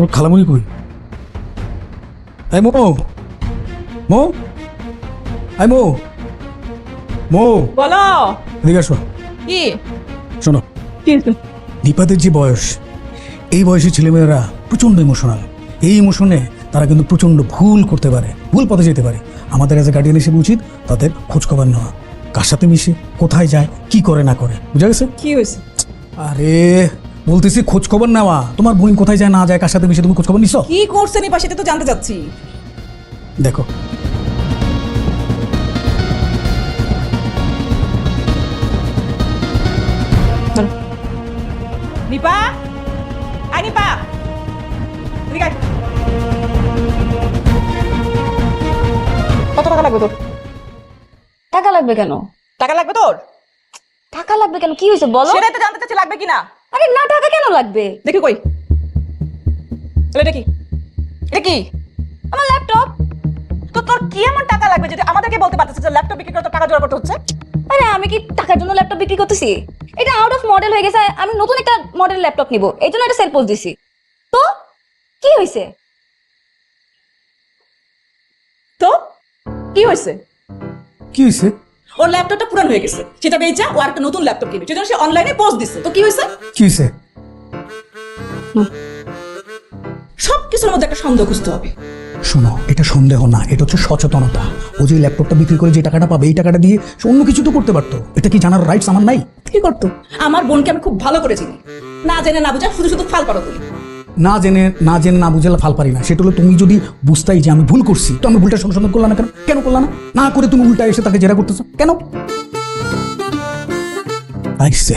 তোর খালামুড়ি কই? এই মো মো এই মো মো বলো এদিকে আসো। কি শোনো, কি হয়েছে? দীপাদের যে বয়স, এই বয়সী ছেলেমেয়েরা প্রচণ্ড ইমোশনাল। এই ইমোশনে তারা কিন্তু প্রচণ্ড ভুল করতে পারে, ভুল পথে যেতে পারে। আমাদের এজ এ গার্ডিয়ান হিসেবে উচিত তাদের খোঁজখবর নেওয়া, কার সাথে মিশে, কোথায় যায়, কি করে না করে। বুঝা গেছে? কি হয়েছে? আরে বলতেছি খোঁজখবর নেওয়া। তোমার বোন কোথায় যায় না যায়, কার সাথে মিশে, তুমি খোঁজখবর নিছো? কি করছে নিপা সেটা তো জানতে চাচ্ছি। দেখো, নিপা, আই নিপা, এদিকে আয়। কত টাকা লাগবে তোর? টাকা লাগবে কেন? টাকা লাগবে তোর? টাকা লাগবে কেন? কি হয়েছে বলো? সেটাই তো জানতে চাচ্ছি লাগবে কিনা। আরে না, টাকা কেন লাগবে? দেখি কই, তাহলে এটা কি? এটা কি? আমার ল্যাপটপ। তো তোর কি এমন টাকা লাগবে যদি আমাদেরকে বলতে পারতেছিস যে ল্যাপটপ বিক্রি করে তোর টাকা জোগাড় করতে হচ্ছে? আরে আমি কি টাকার জন্য ল্যাপটপ বিক্রি করতেছি? এটা আউট অফ মডেল হয়ে গেছে, আমি নতুন একটা মডেল ল্যাপটপ নিব, এই জন্য একটা সেল পোস্ট দিছি। তো কি হয়েছে? তো কি হয়েছে? কি হয়েছে? ওর ল্যাপটপটা পুরান হয়ে গেছে, সেটা বেচা ও একটা নতুন ল্যাপটপ কিনবে, সেজন্য সে অনলাইনে পোস্ট দিচ্ছে। তো কি হয়েছে? কি হয়েছে? সব কিছুর মধ্যে একটা সন্দেহ খুঁজতে হবে। শোনো, এটা সন্দেহ না, এটা হচ্ছে সচেতনতা। ও যে ল্যাপটপটা বিক্রি করে যে টাকাটা পাবে, এই টাকাটা দিয়ে সে অন্য কিছু তো করতে পারতো। এটা কি জানার রাইটস আমার নাই? কি করতো? আমার বোনকে আমি খুব ভালো করে চিনি, না জেনে না বুঝা শুধু শুধু ফাল পারো তুমি। না জেনে না বুঝে ফাল পারি না। সেটা হলো তুমি যদি বুঝতাই যে আমি ভুল করছি, তো আমি ভুলটা সঙ্গে সঙ্গে করলাম না কেন? কেন করলাম না? না করে তুমি উল্টা এসে তাকে জেরা করতেছো কেন? আইসে